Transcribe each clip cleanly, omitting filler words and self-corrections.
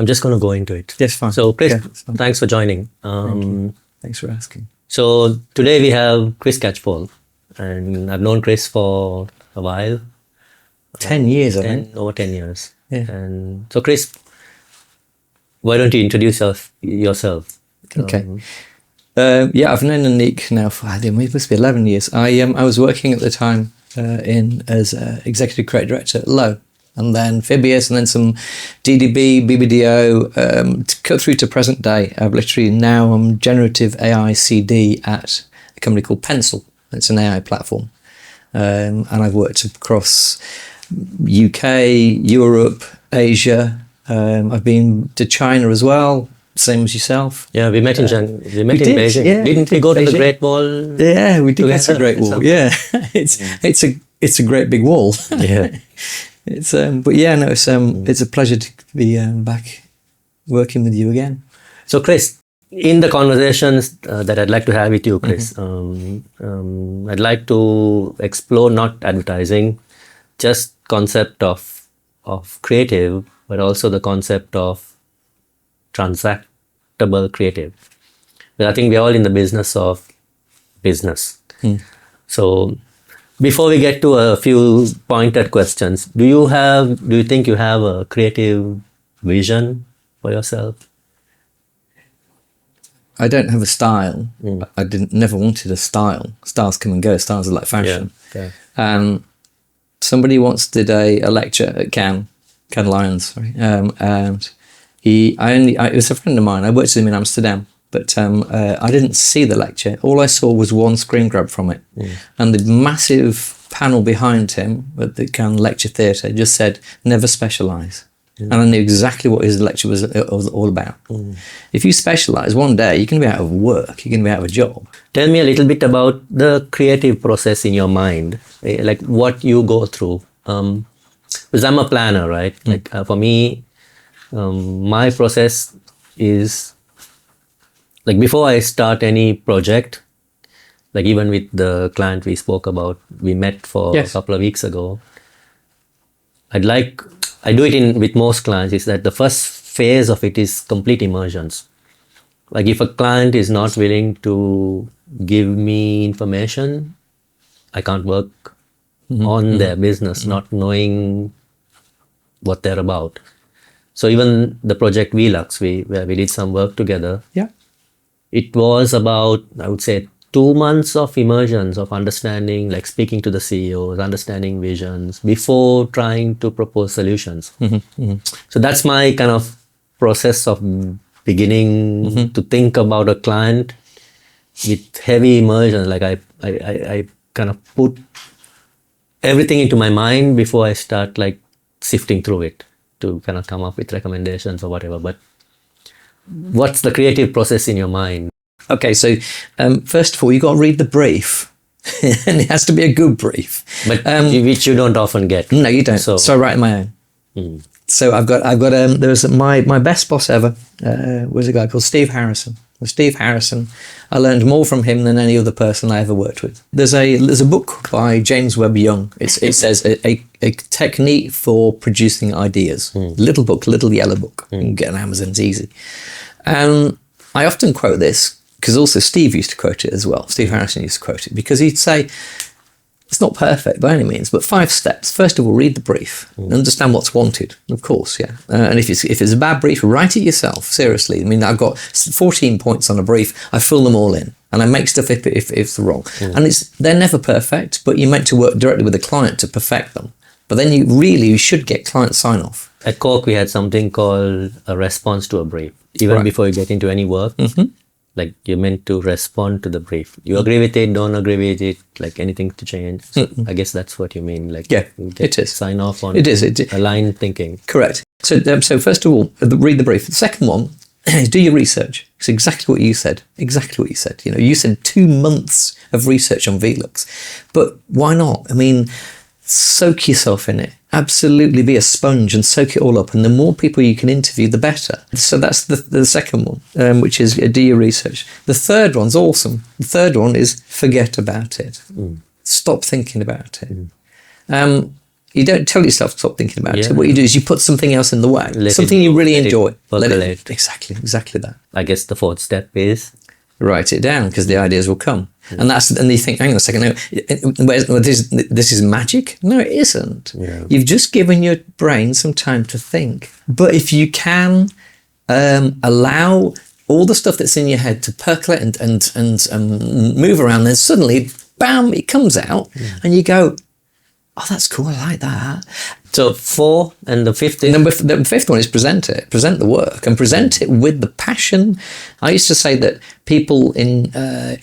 I'm just going to go into it. Yes, fine. So, Chris, Yeah, fine. thanks for joining. Thanks for asking. So, today we have Chris Catchall, and I've known Chris for a while. 10 years, I think. Over 10 years. Yeah. And so, Chris, why don't you introduce yourself? Okay. Yeah, I've known Anik now for, it must be 11 years. I was working at the time as Executive Creative Director at Lowe, and then Fibius, and then some DDB, BBDO, to cut through to present day. I'm generative AI CD at a company called Pencil. It's an AI platform. And I've worked across UK, Europe, Asia. I've been to China as well, same as yourself. Yeah, we met in Beijing. Yeah, Didn't we go to the Great Wall? Yeah, we did. That's a Great Wall. Yeah, it's a great big wall. Yeah. It's it's a pleasure to be back working with you again. So, Chris, in the conversations that I'd like to have with you, Chris, I'd like to explore not advertising, just concept of creative, but also the concept of transactable creative. But I think we're all in the business of business. So, before we get to a few pointed questions, do you think you have a creative vision for yourself? I don't have a style. I never wanted a style. Styles come and go. Styles are like fashion. Yeah. Somebody once did a lecture at Cannes Lions, sorry. And it was a friend of mine. I worked with him in Amsterdam, but I didn't see the lecture. All I saw was one screen grab from it, and the massive panel behind him at the Cannes Lecture Theatre just said, "Never specialise." And I knew exactly what his lecture was all about. If you specialise, one day you're going to be out of work, you're going to be out of a job. Tell me a little bit about the creative process in your mind, like what you go through. Because I'm a planner, right? Like for me, my process is like before I start any project, like even with the client we spoke about, we met for a couple of weeks ago. I do it with most clients, is that the first phase of it is complete immersions. Like if a client is not willing to give me information, I can't work on their business, not knowing what they're about. So even the project Velux, where we did some work together, it was about, I would say, 2 months of immersions of understanding, like speaking to the CEOs, understanding visions before trying to propose solutions. So that's my kind of process of beginning to think about a client with heavy immersion. Like I kind of put everything into my mind before I start like sifting through it to kind of come up with recommendations or whatever. But what's the creative process in your mind? Okay, so first of all, you got to read the brief, and it has to be a good brief, but which you don't often get. No, you don't. So I write my own. So I've got. There was my best boss ever was a guy called Steve Harrison. With Steve Harrison, I learned more from him than any other person I ever worked with. There's a book by James Webb Young. It says a technique for producing ideas. Little book, little yellow book. You can get on Amazon. It's easy. I often quote this, because also Steve used to quote it as well. Steve Harrison used to quote it, because he'd say, it's not perfect by any means, but 5 steps. First of all, read the brief, understand what's wanted, of course, and if it's a bad brief, write it yourself, seriously. I mean, I've got 14 points on a brief, I fill them all in, and I make stuff if it's wrong. And they're never perfect, but you're meant to work directly with the client to perfect them. But then you should get client sign-off. At Cork, we had something called a response to a brief. Even before you get into any work, like you're meant to respond to the brief. You agree with it, don't agree with it, like anything to change. So I guess that's what you mean. Like it is. Sign off on it aligned thinking. Correct. So first of all, read the brief. The second one is do your research. It's exactly what you said. Exactly what you said. You said 2 months of research on Velux, but why not? I mean, soak yourself in it. Absolutely be a sponge and soak it all up. And the more people you can interview, the better. So that's the second one, which is do your research. The third one's awesome. The third one is forget about it. Stop thinking about it. You don't tell yourself to stop thinking about Yeah. it. What you do is you put something else in the way, Let something it- you really let it enjoy. percolate. Exactly that. I guess the fourth step is Write it down because the ideas will come. And you think, hang on a second, no, this is magic? No, it isn't. Yeah. You've just given your brain some time to think. But if you can allow all the stuff that's in your head to percolate and move around, then suddenly, bam, it comes out, and you go, oh, that's cool, I like that. so 4 and the fifth is The fifth one is present the work, and present it with the passion. I used to say that people in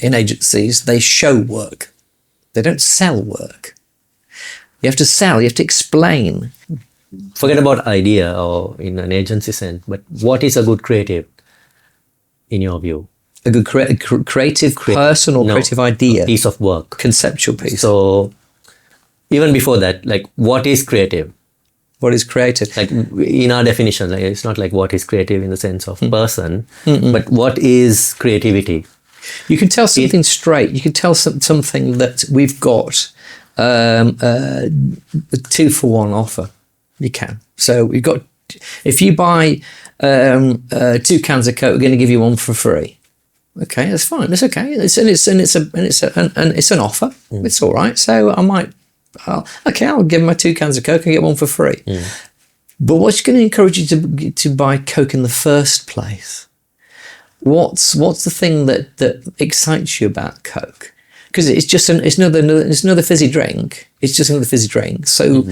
agencies, they show work. They don't sell work. You have to sell, you have to explain. forget about idea or in an agency sense, but what is a good creative in your view? A good creative person or No, creative idea, piece of work. conceptual piece. So even before that, like what is creative? What is creative? Like in our definition, like it's not like what is creative in the sense of person, but what is creativity? You can tell something straight. You can tell something that we've got a 2-for-1 offer. You can. So we've got, if you buy 2 cans of Coke, we're going to give you 1 for free. Okay, that's fine. It's okay. It's an offer. It's all right. So I'll give my 2 cans of Coke and get 1 for free. But what's going to encourage you to buy Coke in the first place? What's the thing that excites you about Coke? Because it's just it's another fizzy drink. It's just another fizzy drink. So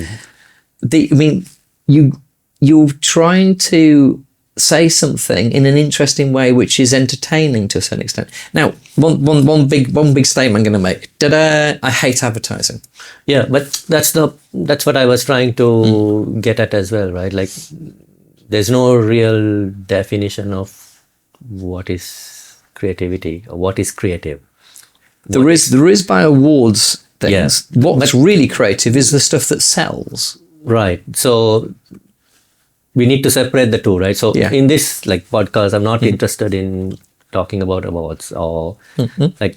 you're trying to say something in an interesting way which is entertaining to a certain extent. Now, one big statement I'm going to make. I hate advertising. Yeah, but that's what I was trying to get at as well, right? Like there's no real definition of what is creativity or what is creative. There is by awards things. Yeah. What's really creative is the stuff that sells. Right. So we need to separate the two, right? So in this like podcast, I'm not interested in talking about awards or like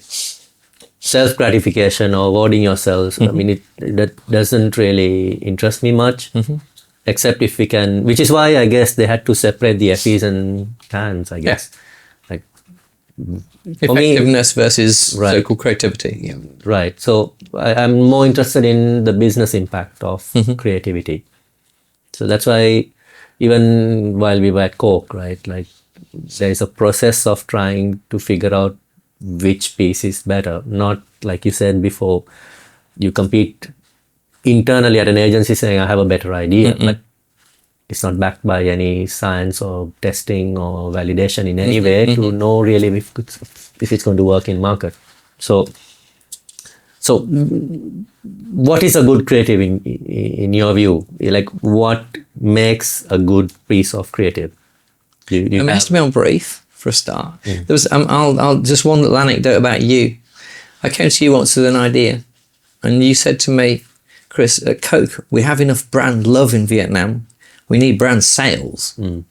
self gratification or awarding yourselves. I mean, that doesn't really interest me much, except if we can. Which is why I guess they had to separate the Effie's and cans. I guess like for me, Effectiveness versus Right. so-called creativity. Yeah. right. So I'm more interested in the business impact of creativity. So that's why even while we were at Coke, right, like there is a process of trying to figure out which piece is better. Not like you said before, you compete internally at an agency saying, I have a better idea, but it's not backed by any science or testing or validation in any way to know really if it's going to work in market. So what is a good creative in your view? Like what makes a good piece of creative? It has to be on brief for a start. There was I'll just one little anecdote about you. I came to you once with an idea, and you said to me, Chris, at Coke, we have enough brand love in Vietnam. We need brand sales. And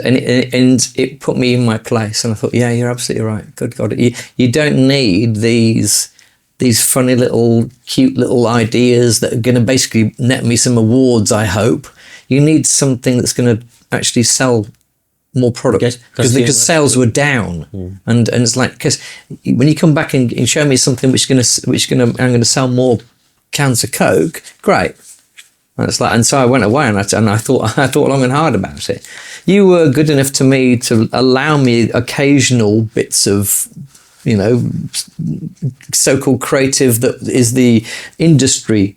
it put me in my place, and I thought, yeah, you're absolutely right. Good God, you don't need these funny little, cute little ideas that are going to basically net me some awards, I hope. You need something that's going to actually sell more product, because sales were down, and it's like, because when you come back and show me something I'm going to sell more cans of Coke, great. And it's like, and so I went away and I thought long and hard about it. You were good enough to me to allow me occasional bits of, so-called creative that is the industry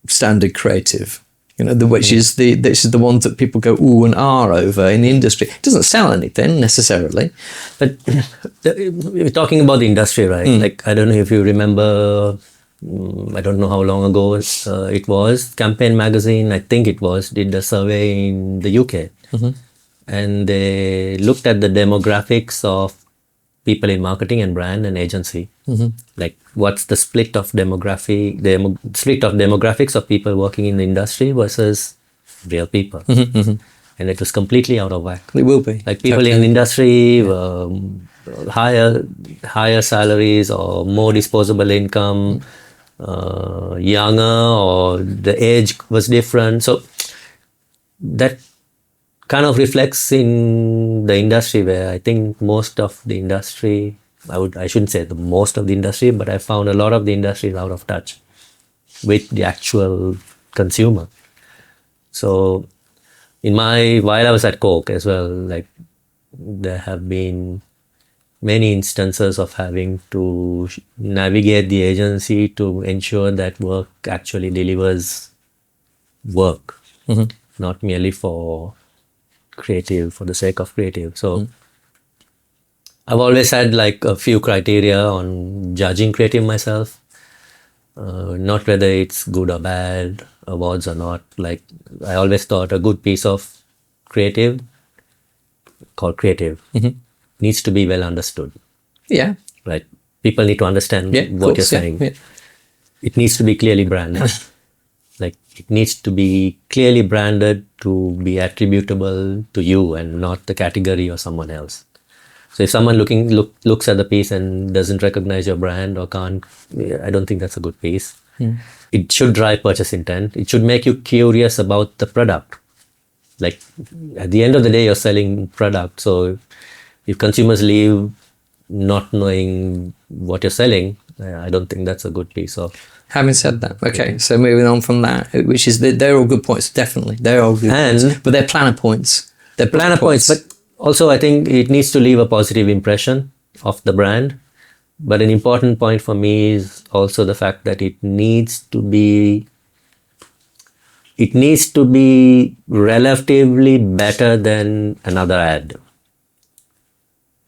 standard creative. Which is the ones that people go ooh and ah over in the industry. It doesn't sell anything necessarily, but we're talking about the industry, right? Like I don't know if you remember. I don't know how long ago it was. Campaign magazine, I think it was, did a survey in the UK, and they looked at the demographics of people in marketing and brand and agency. Like what's the split of demographics of people working in the industry versus real people. And it was completely out of whack. It will be. Like people in industry were higher salaries or more disposable income, younger, or the age was different. So that kind of reflects in the industry, where I think most of the industry, I shouldn't say the most of the industry, but I found a lot of the industry is out of touch with the actual consumer. So while I was at Coke as well, like, there have been many instances of having to navigate the agency to ensure that work actually delivers work, not merely for the sake of creative. So I've always had like a few criteria on judging creative myself. Not whether it's good or bad, awards or not. Like, I always thought a good piece of creative, called creative, needs to be well understood. Yeah. Right? People need to understand what you're saying. Yeah. It needs to be clearly branded. Like, it needs to be clearly branded to be attributable to you and not the category or someone else. So if someone looks at the piece and doesn't recognize your brand or can't, I don't think that's a good piece. It should drive purchase intent. It should make you curious about the product. Like, at the end of the day, you're selling product. So if consumers leave not knowing what you're selling, I don't think that's a good piece of. Having said that, okay, so moving on from that, which is they're all good points, definitely. They're all good points, but they're planner points. They're Planner points, but also I think it needs to leave a positive impression of the brand. But an important point for me is also the fact that it needs to be relatively better than another ad.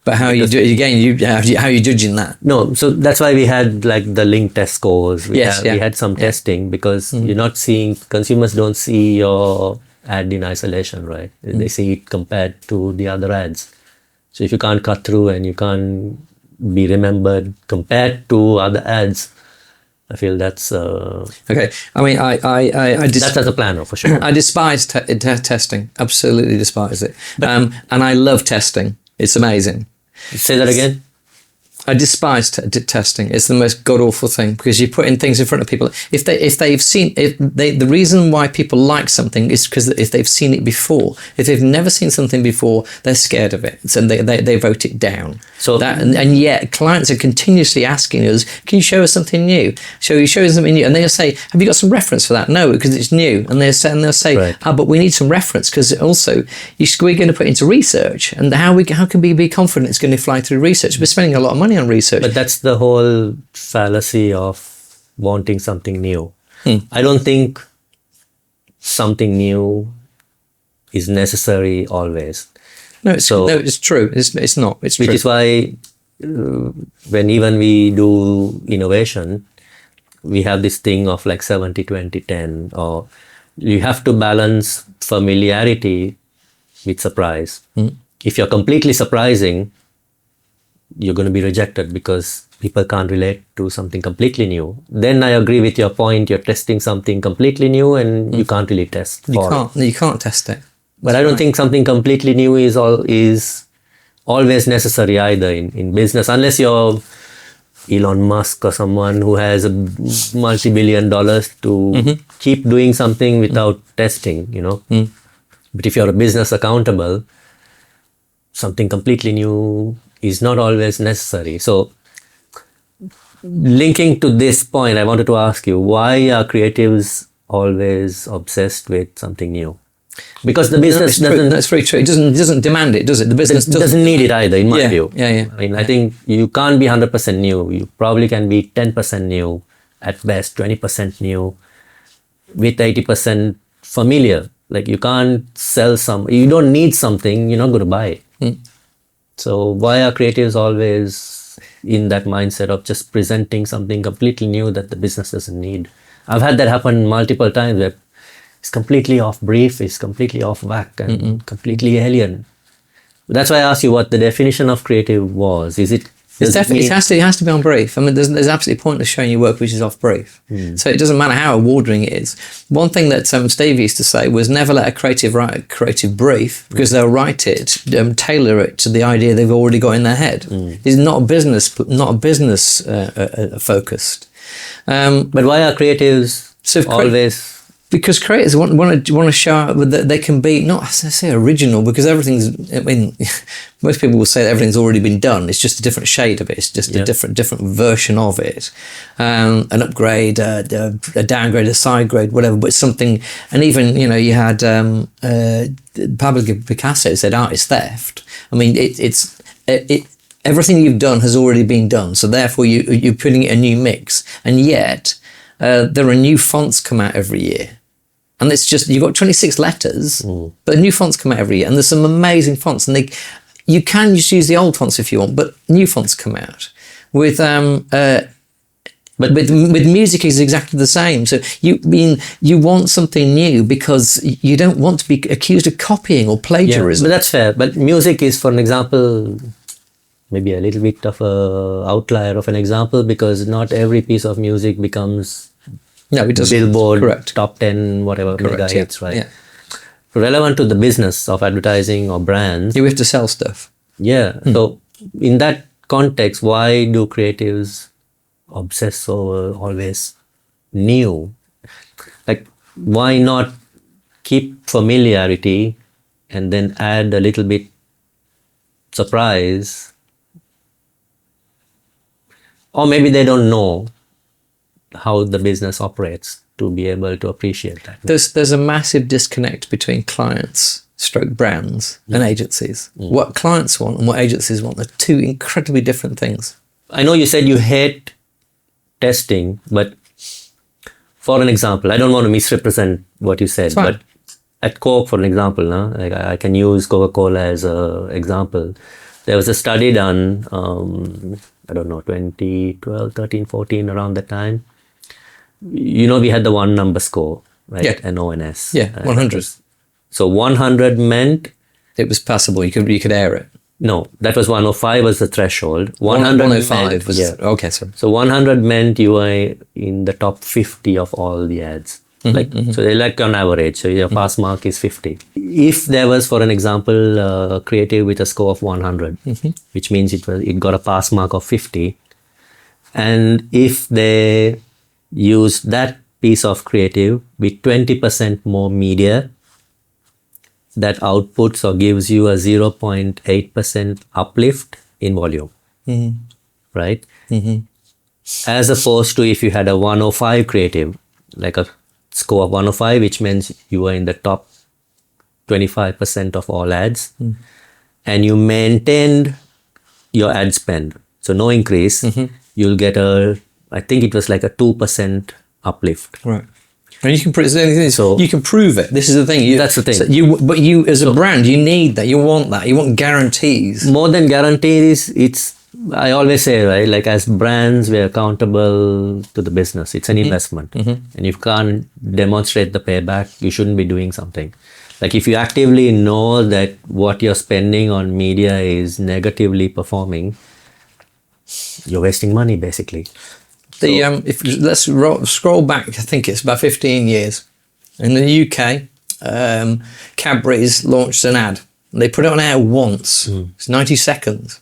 But how you do it again? How are you judging that? No, so that's why we had like the link test scores. We had some testing, because you're not seeing, consumers don't see your ad in isolation, right? They see it compared to the other ads. So if you can't cut through and you can't be remembered compared to other ads, I feel that's okay. I mean, that's as a planner for sure. I despise testing. Absolutely despise it. And I love testing. It's amazing. Say that again. I despise testing. It's the most god awful thing, because you're putting things in front of people. The reason why people like something is because if they've seen it before. If they've never seen something before, they're scared of it, so they vote it down. So and yet clients are continuously asking us, "Can you show us something new? Show us something new?" And they'll say, "Have you got some reference for that?" No, because it's new. And they'll say, right. But we need some reference, because also we're going to put it into research, and how can we be confident it's going to fly through research? We're spending a lot of money on research. But that's the whole fallacy of wanting something new. I don't think something new is necessary always. No, it's true. It's not. It's true. Which is why when even we do innovation, we have this thing of like 70, 20, 10, or you have to balance familiarity with surprise. If you're completely surprising, you're going to be rejected because people can't relate to something completely new. Then I agree with your point. You're testing something completely new and you can't really test. You can't test it. But I don't think something completely new is always necessary either in business, unless you're Elon Musk or someone who has a multi-billion dollars to keep doing something without testing, But if you're a business accountable, something completely new is not always necessary. So linking to this point, I wanted to ask you, why are creatives always obsessed with something new? Because the business doesn't... That's very true. It doesn't demand it, does it? The business doesn't need it either, in my view. Yeah. I mean, I think you can't be 100% new. You probably can be 10% new, at best 20% new, with 80% familiar. Like, you can't sell you don't need something, you're not going to buy it. So why are creatives always in that mindset of just presenting something completely new that the business doesn't need? I've had that happen multiple times, where it's completely off brief, it's completely off whack, and completely alien. That's why I asked you what the definition of creative was. It has to be on brief. I mean, there's absolutely pointless showing you work which is off brief. So it doesn't matter how award-winning it is. One thing that Steve used to say was never let a creative write a creative brief, because they'll write it, tailor it to the idea they've already got in their head. It's not business focused. But why are creatives always? Because creators want to show out that they can be, not as I say original, because everything's, I mean, most people will say that everything's already been done. It's just a different shade of it. It's just a different version of it. An upgrade, a downgrade, a side grade, whatever, but something. And even, you know, you had Pablo Picasso said art is theft. I mean, everything you've done has already been done. So therefore you're putting it in a new mix. And yet there are new fonts come out every year. And it's just, you've got 26 letters, but new fonts come out every year. And there's some amazing fonts. And you can just use the old fonts if you want, but new fonts come out. With music is exactly the same. So you want something new because you don't want to be accused of copying or plagiarism. Yeah, but that's fair. But music is, for an example, maybe a little bit of a outlier of an example, because not every piece of music becomes Billboard top 10 whatever mega hits, right? Yeah. Relevant to the business of advertising or brands. You have to sell stuff. Yeah. So in that context, why do creatives obsess over always new? Like, why not keep familiarity and then add a little bit surprise? Or maybe they don't know how the business operates to be able to appreciate that. There's a massive disconnect between clients, stroke brands, and agencies. What clients want and what agencies want are two incredibly different things. I know you said you hate testing, but for an example, I don't want to misrepresent what you said, but at Coke, for an example, like I can use Coca-Cola as an example. There was a study done, I don't know, 2012, 13, 14, around that time. You know, we had the 1 number score, right? Yeah. NONS. Yeah, 100. So 100 meant... It was passable. You could air it. No, that was 105 was the threshold. 105 was... Yeah. Okay, sorry. So 100 meant you were in the top 50 of all the ads. So they like on average. So your pass mark is 50. If there was, for an example, creative with a score of 100, which means it got a pass mark of 50. And if they used that piece of creative with 20% more media, that outputs or gives you a 0.8% uplift in volume, right? As opposed to if you had a 105 creative, like a score of 105, which means you were in the top 25% of all ads, and you maintained your ad spend, so no increase, you'll get I think it was like a 2% uplift. Right. And you can you can prove it. This is the thing. That's the thing. So but you as a brand, you need that. You want that. You want guarantees. More than guarantees, I always say, right, like as brands, we're accountable to the business. It's an investment. And if you can't demonstrate the payback, you shouldn't be doing something. Like if you actively know that what you're spending on media is negatively performing, you're wasting money basically. Let's scroll back, I think it's about 15 years. In the UK, Cadbury's launched an ad. They put it on air once. It's 90 seconds.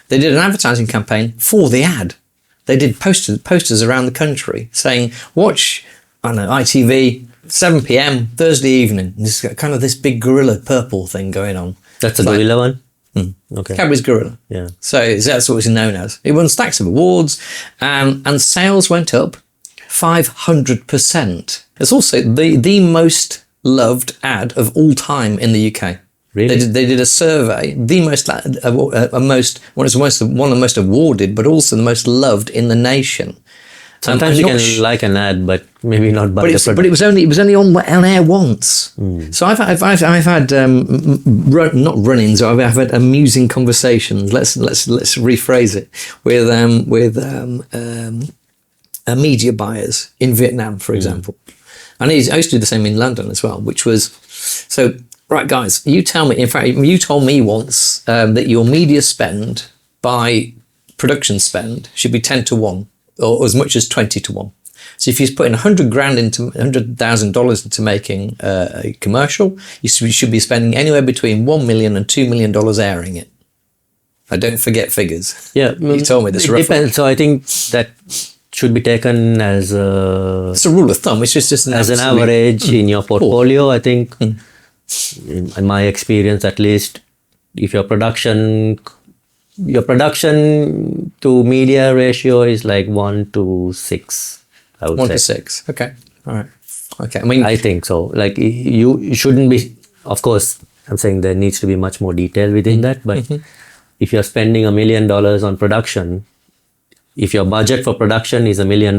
They did an advertising campaign for the ad. They did posters around the country saying, watch, I don't know, ITV, 7 p.m, Thursday evening. This kind of this big gorilla purple thing going on. That's a gorilla one? Okay. Cadbury's Gorilla. Yeah. So that's what it's known as. It won stacks of awards, and sales went up 500%. It's also the most loved ad of all time in the UK. Really? They did a survey, one of the most awarded, but also the most loved in the nation. Sometimes you can like an ad, but maybe not buy the product. But it was only on air once. So I've had not run-ins. I've had amusing conversations. Let's rephrase it with media buyers in Vietnam, for example. And I used to do the same in London as well, which was so. Right, guys, you tell me. In fact, you told me once that your media spend by production spend should be 10 to 1. Or as much as 20 to 1. So if you're putting $100,000 into making a commercial, you should be spending anywhere between $1 million and $2 million airing it. I don't forget figures. Yeah, you told me this. It depends. So I think that should be taken as a It's a rule of thumb. It's just an as an absolute- average in your portfolio. I think, in my experience at least, if your production to media ratio is like 1 to 6, I would 1 say. to 6. Okay. All right. Okay. I mean, I think so. Like you shouldn't be. Of course, I'm saying there needs to be much more detail within that. But if you're spending $1 million on production, if your budget for production is $1 million,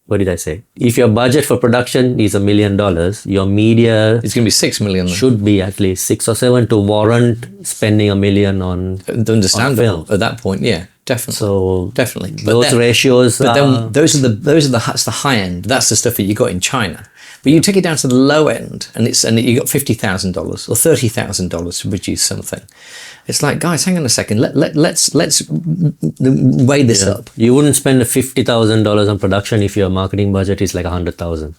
what did I say? If your budget for production is $1 million, your media it's going to be 6 million. Then. should be at least 6 or 7 to warrant spending $1 million on. Understandable at that point. Yeah, definitely. So definitely. those ratios. But then those are that's the high end. That's the stuff that you got in China. But you take it down to the low end, and you got $50,000 or $30,000 to produce something. It's like, guys, hang on a second. Let's weigh this up. You wouldn't spend $50,000 on production if your marketing budget is like 100,000.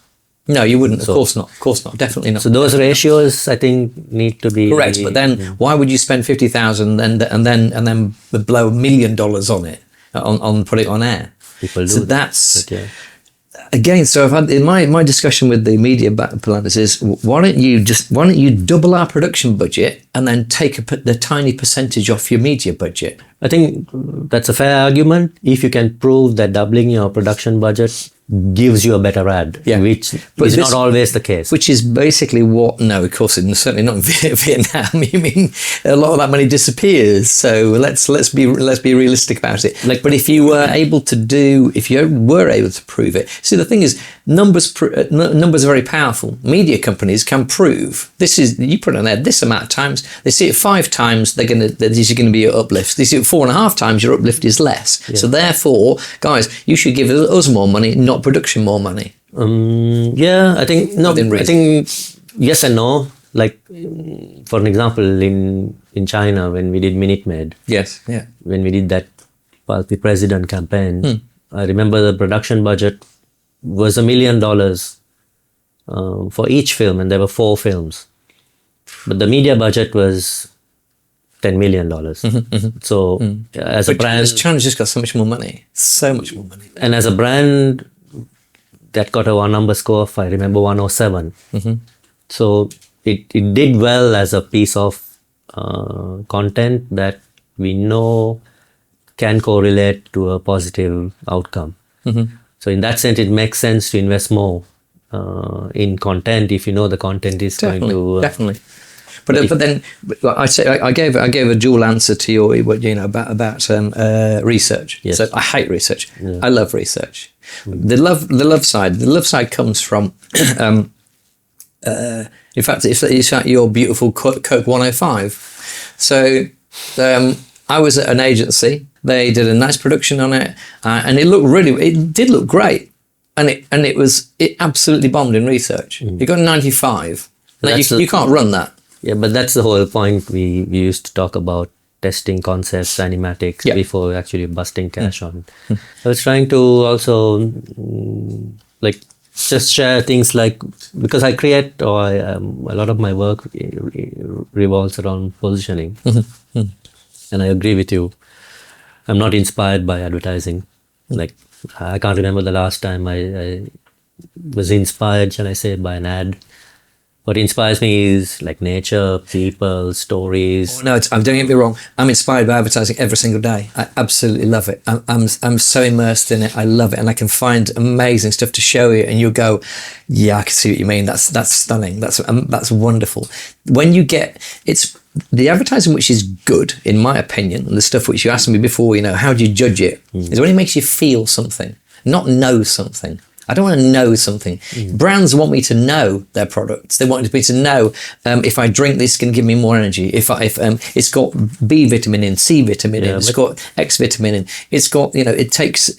No, you wouldn't. Of course not. Of course not. Definitely not. So those ratios, I think, need to be correct. But then, why would you spend 50,000 and then blow $1 million on it on put it on air? People do. So that's. Again, so I've had in my discussion with the media planners is why don't you double our production budget and then take the tiny percentage off your media budget? I think that's a fair argument if you can prove that doubling your production budget gives you a better ad, which is not always the case. Which is basically what? No, of course, it's certainly not in Vietnam. You mean a lot of that money disappears. So let's be realistic about it. But if you were able to prove it, see the thing is numbers are very powerful. Media companies can prove this is you put it on there this amount of times. They see it 5 times, this is going to be your uplift. They see it 4.5 times, your uplift is less. Yeah. So therefore, guys, you should give us more money, not production more money. I think no. I think yes and no. Like for an example, in China when we did Minute Maid. Yes. Yeah. When we did that the president campaign, I remember the production budget was $1 million for each film, and there were 4 films. But the media budget was $10 million. So as a brand, China's just got so much more money, so much more money. And as a brand, that got a 1 number score of, I remember, 107. So it did well as a piece of content that we know can correlate to a positive outcome. So in that sense, it makes sense to invest more in content if you know the content is going to definitely. But then I say I gave a dual answer to your about research. Yes. So I hate research. Yeah. I love research. The love side comes from. In fact, it's at your beautiful Coke 105. So I was at an agency. They did a nice production on it, and it did look great, and it absolutely bombed in research. It got 95. Now you can't run that. Yeah, but that's the whole point. We used to talk about testing concepts, animatics before actually busting cash on. I was trying to also just share things like, because I create a lot of my work revolves around positioning, and I agree with you. I'm not inspired by advertising. Like I can't remember the last time I was inspired, shall I say, by an ad. What inspires me is like nature, people, stories. Oh, no, don't get me wrong. I'm inspired by advertising every single day. I absolutely love it. I'm so immersed in it. I love it, and I can find amazing stuff to show you, and you'll go, yeah, I can see what you mean. That's stunning. That's wonderful. When you get it's the advertising which is good, in my opinion, and the stuff which you asked me before, how do you judge it? Is when it makes you feel something, not know something. I don't want to know something. Brands want me to know their products. They want me to know if I drink this, it's going to give me more energy. If it's got B vitamin in, C vitamin in, it's got X vitamin in. It's got it takes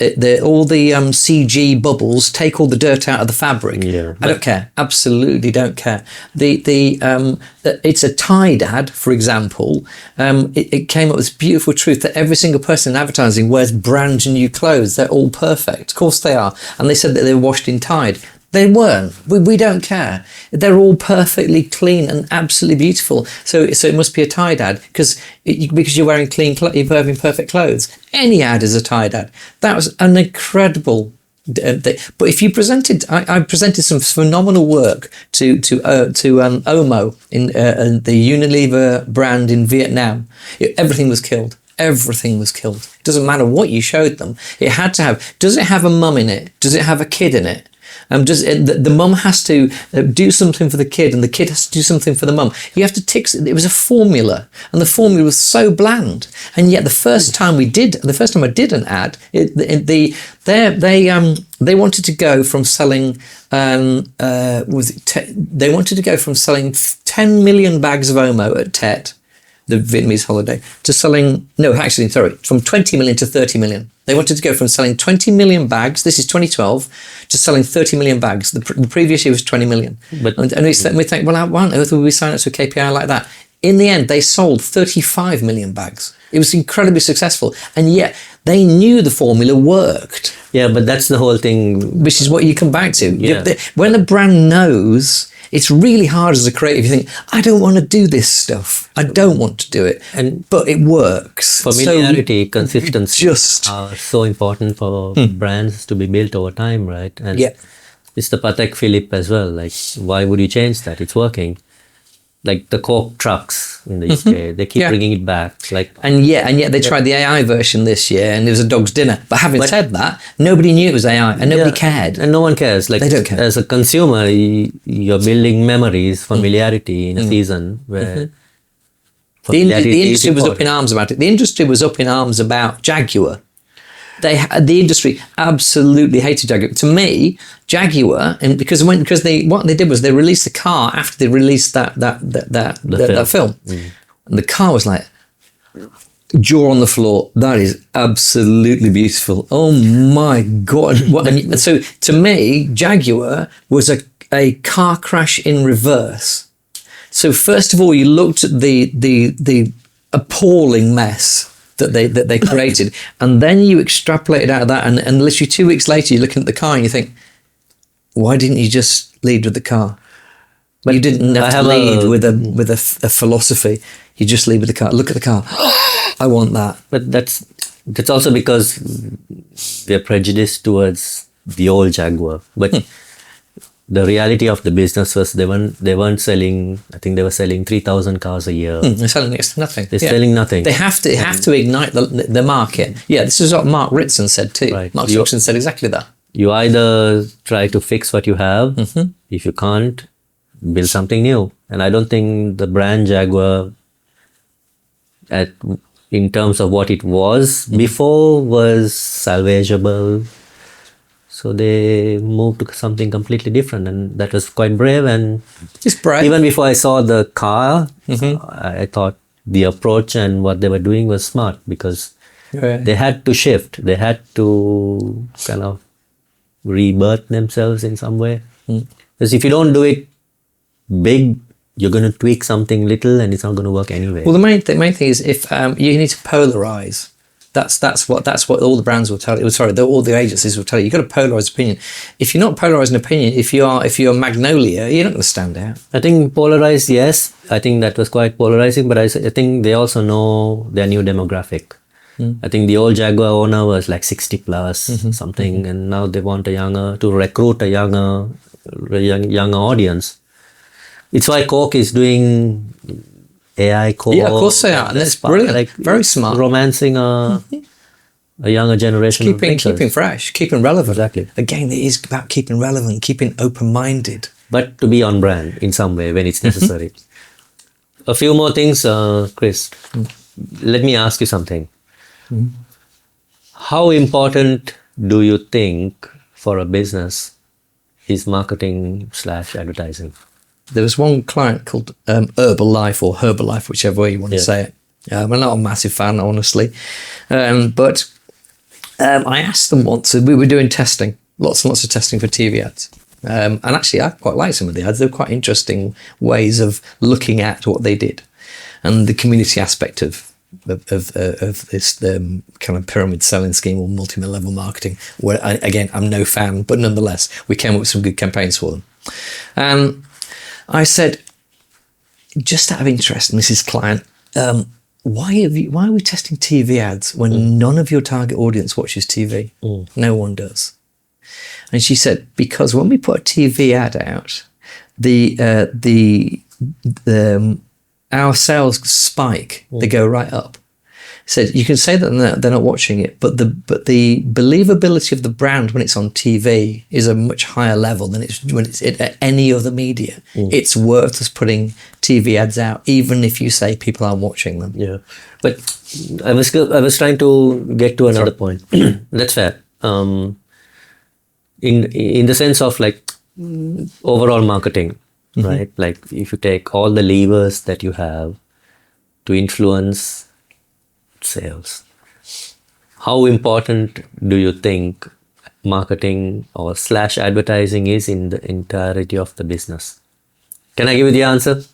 all the CG bubbles take all the dirt out of the fabric. Yeah, I don't care. Absolutely don't care. It's a Tide ad, for example. It came up with this beautiful truth that every single person in advertising wears brand new clothes. They're all perfect. Of course they are. And they said that they're washed in Tide. They weren't. We don't care. They're all perfectly clean and absolutely beautiful. So it must be a Tide ad because you're wearing you're wearing perfect clothes. Any ad is a Tide ad. That was an incredible. But if you I presented some phenomenal work to Omo in the Unilever brand in Vietnam. Everything was killed. Everything was killed. It doesn't matter what you showed them. It had to have. Does it have a mum in it? Does it have a kid in it? The mum has to do something for the kid, and the kid has to do something for the mum. You have to tick. It was a formula, and the formula was so bland. And yet, the first time I did an ad, they wanted to go from selling. They wanted to go from selling 10 million bags of Omo at Tet, the Vietnamese holiday, to selling, from 20 million to 30 million. They wanted to go from selling 20 million bags, this is 2012, to selling 30 million bags. The previous year was 20 million. And we think, well, why on earth would we sign up to a KPI like that? In the end, they sold 35 million bags. It was incredibly successful. And yet, they knew the formula worked. Yeah, but that's the whole thing. Which is what you come back to. Yeah. When a brand knows, it's really hard as a creative. You think, I don't want to do this stuff. I don't want to do it. But it works. Familiarity, consistency are so important for brands to be built over time, right? And it's the Patek Philippe as well. Like, why would you change that? It's working. Like the Coke trucks in the UK, they keep bringing it back. And yet they tried the AI version this year, and it was a dog's dinner. But having said that, nobody knew it was AI, and nobody cared. And no one cares. Like, they don't care. As a consumer, you're building memories, familiarity in a season where the industry was up in arms about it. The industry was up in arms about Jaguar. The industry absolutely hated Jaguar. To me, Jaguar, and because what they did was they released the car after they released that film, and the car was like jaw on the floor. That is absolutely beautiful. Oh my god! So to me, Jaguar was a car crash in reverse. So first of all, you looked at the appalling mess that they created, and then you extrapolated out of that, and literally 2 weeks later you're looking at the car and you think, why didn't you just lead with the car? But you didn't have to lead with a philosophy. You just lead with the car. Look at the car. I want that. But that's also because we're prejudiced towards the old Jaguar. But the reality of the business was they weren't selling. I think they were selling 3,000 cars a year. They're selling next to nothing. They're selling nothing. They have to ignite the market. Yeah, this is what Mark Ritson said too. Right. Mark Ritson said exactly that. You either try to fix what you have. If you can't, build something new. And I don't think the brand Jaguar, in terms of what it was before, was salvageable. So they moved to something completely different, and that was quite brave. And it's brave. Even before I saw the car, I thought the approach and what they were doing was smart, because they had to shift. They had to kind of rebirth themselves in some way. Because if you don't do it big, you're going to tweak something little, and it's not going to work anyway. Well, the main thing is if you need to polarize. That's what all the brands will tell you. Sorry, all the agencies will tell you. You've got to polarize opinion. If you're not polarizing opinion, if you're Magnolia, you're not going to stand out. I think polarized, yes. I think that was quite polarizing, but I think they also know their new demographic. I think the old Jaguar owner was like 60 plus something, and now they want to recruit a younger audience. It's why Coke is doing AI Coke. Yeah, of course they are. And that's brilliant. Like, very smart. Romancing a younger generation. Keeping fresh, keeping relevant. Exactly. Again, it is about keeping relevant, keeping open-minded. But to be on brand in some way when it's necessary. A few more things, Chris. Let me ask you something. How important do you think for a business is marketing / advertising? There was one client called Herbalife or Herbalife, whichever way you want to say it. I'm not a massive fan, honestly. But I asked them once, we were doing testing, lots and lots of testing for TV ads. And actually, I quite liked some of the ads. They were quite interesting ways of looking at what they did and the community aspect of of this kind of pyramid selling scheme or multi-level marketing. Where again, I'm no fan, but nonetheless, we came up with some good campaigns for them. I said, just out of interest, Mrs. Client, why are we testing TV ads when none of your target audience watches TV? No one does. And she said, because when we put a TV ad out, our sales spike. They go right up. Said you can say that they're not watching it, but the believability of the brand when it's on TV is a much higher level than it's when it's at any other media. It's worth us putting TV ads out, even if you say people aren't watching them. Yeah, but I was trying to get to another point. That's fair. In the sense of like overall marketing, right? Like if you take all the levers that you have to influence sales, how important do you think marketing or / advertising is in the entirety of the business? Can I give you the answer?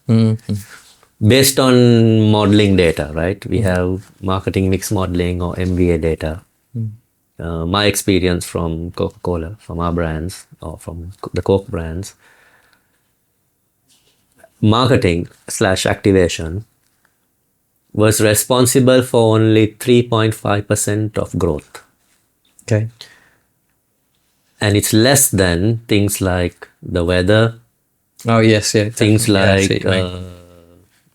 Based on modeling data, right? We have marketing mix modeling or MVA data. My experience from Coca-Cola, from our brands or from the Coke brands, marketing / activation was responsible for only 3.5% of growth. Okay. And it's less than things like the weather. Oh yes, yeah. Things like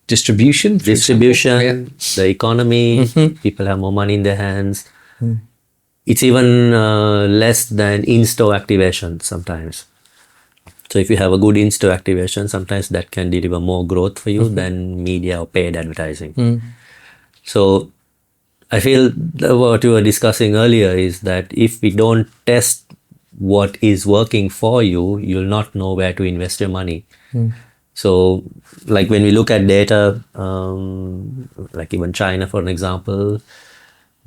distribution, the economy. People have more money in their hands. It's even less than in-store activation sometimes. So if you have a good in-store activation, sometimes that can deliver more growth for you than media or paid advertising. So I feel what you were discussing earlier is that if we don't test what is working for you, you'll not know where to invest your money. So like when we look at data, like even China, for an example,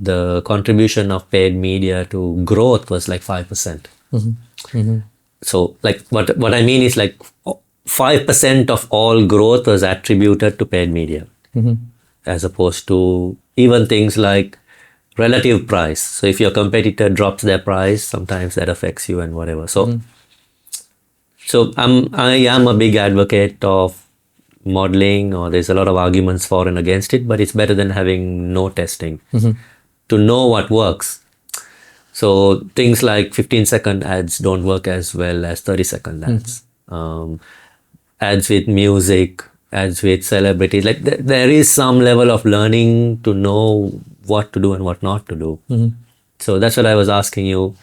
the contribution of paid media to growth was like 5%. So like what I mean is like 5% of all growth was attributed to paid media, as opposed to even things like relative price. So if your competitor drops their price, sometimes that affects you and whatever. So I am a big advocate of modeling, or there's a lot of arguments for and against it, but it's better than having no testing to know what works. So things like 15-second ads don't work as well as 30-second ads. Ads with music, ads with celebrities, like there is some level of learning to know what to do and what not to do. So that's what I was asking you.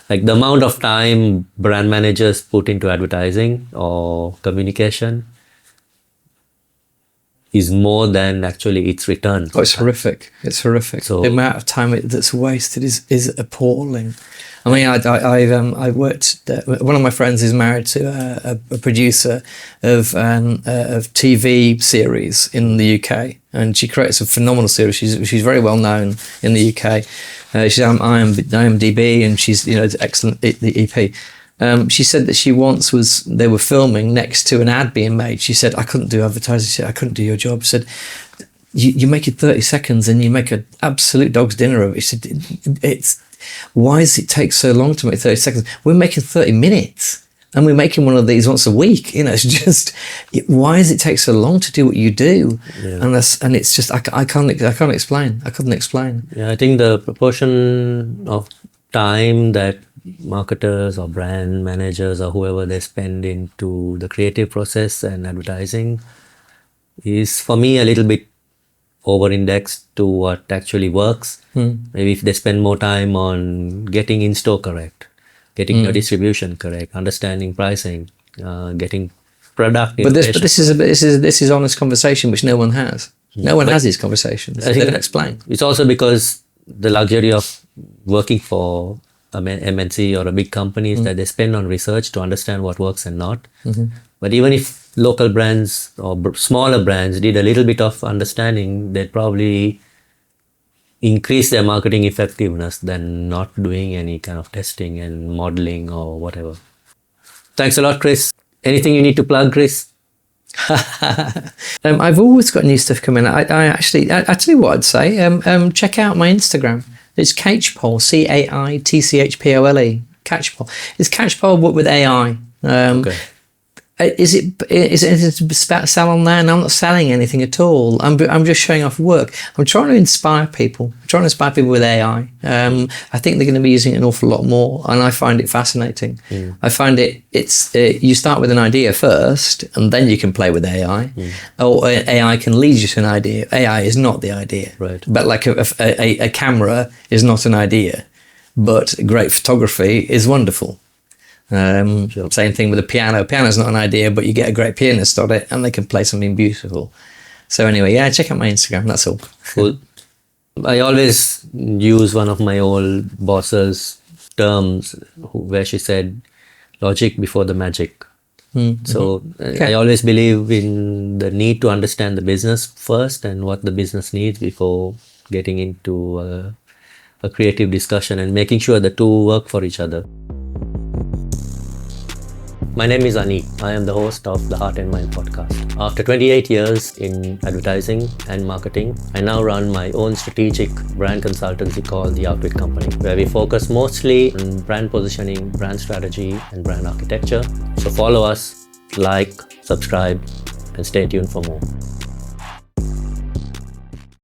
Like the amount of time brand managers put into advertising or communication is more than actually its return. Oh, it's horrific. It's horrific. So the amount of time that's wasted is appalling. I mean, I worked. One of my friends is married to a producer of TV series in the UK, and she creates a phenomenal series. She's very well known in the UK. She's on IMDb, and she's excellent at the EP. She said that they were filming next to an ad being made. She said, I couldn't do advertising. She said, I couldn't do your job. She said, you make it 30 seconds and you make an absolute dog's dinner of it. She said, why does it take so long to make 30 seconds? We're making 30 minutes and we're making one of these once a week. It's just, why does it take so long to do what you do? Yeah. And it's just, I can't explain. I couldn't explain. Yeah, I think the proportion of time that marketers or brand managers or whoever they spend into the creative process and advertising is, for me, a little bit over-indexed to what actually works. Maybe if they spend more time on getting in-store correct, getting your distribution correct, understanding pricing, getting product innovation. But this is honest conversation which no one has. No one has these conversations. They don't explain. It's also because the luxury of working for a MNC or a big company is that they spend on research to understand what works and not. But even if local brands or smaller brands did a little bit of understanding, they'd probably increase their marketing effectiveness than not doing any kind of testing and modeling or whatever. Thanks a lot, Chris. Anything you need to plug, Chris? I've always got new stuff coming. I tell you what I'd say. Check out my Instagram. It's Catchall, CAITCHPOLE. Catchall. It's Catchall, but with AI. Okay. Is it sell on there? And I'm not selling anything at all. I'm just showing off work. I'm trying to inspire people. I'm trying to inspire people with AI. I think they're going to be using it an awful lot more, and I find it fascinating. I find it's you start with an idea first, and then you can play with AI. Or AI can lead you to an idea. AI is not the idea, Right. But like a camera is not an idea, but great photography is wonderful. Same thing with a piano. Piano's not an idea, but you get a great pianist on it and they can play something beautiful. So anyway, yeah, check out my Instagram. That's all. Cool. I always use one of my old boss's terms where she said, logic before the magic. So I always believe in the need to understand the business first and what the business needs before getting into a creative discussion and making sure the two work for each other. My name is Ani. I am the host of the Heart and Mind podcast. After 28 years in advertising and marketing, I now run my own strategic brand consultancy called The Outwit Company, where we focus mostly on brand positioning, brand strategy, and brand architecture. So follow us, like, subscribe, and stay tuned for more.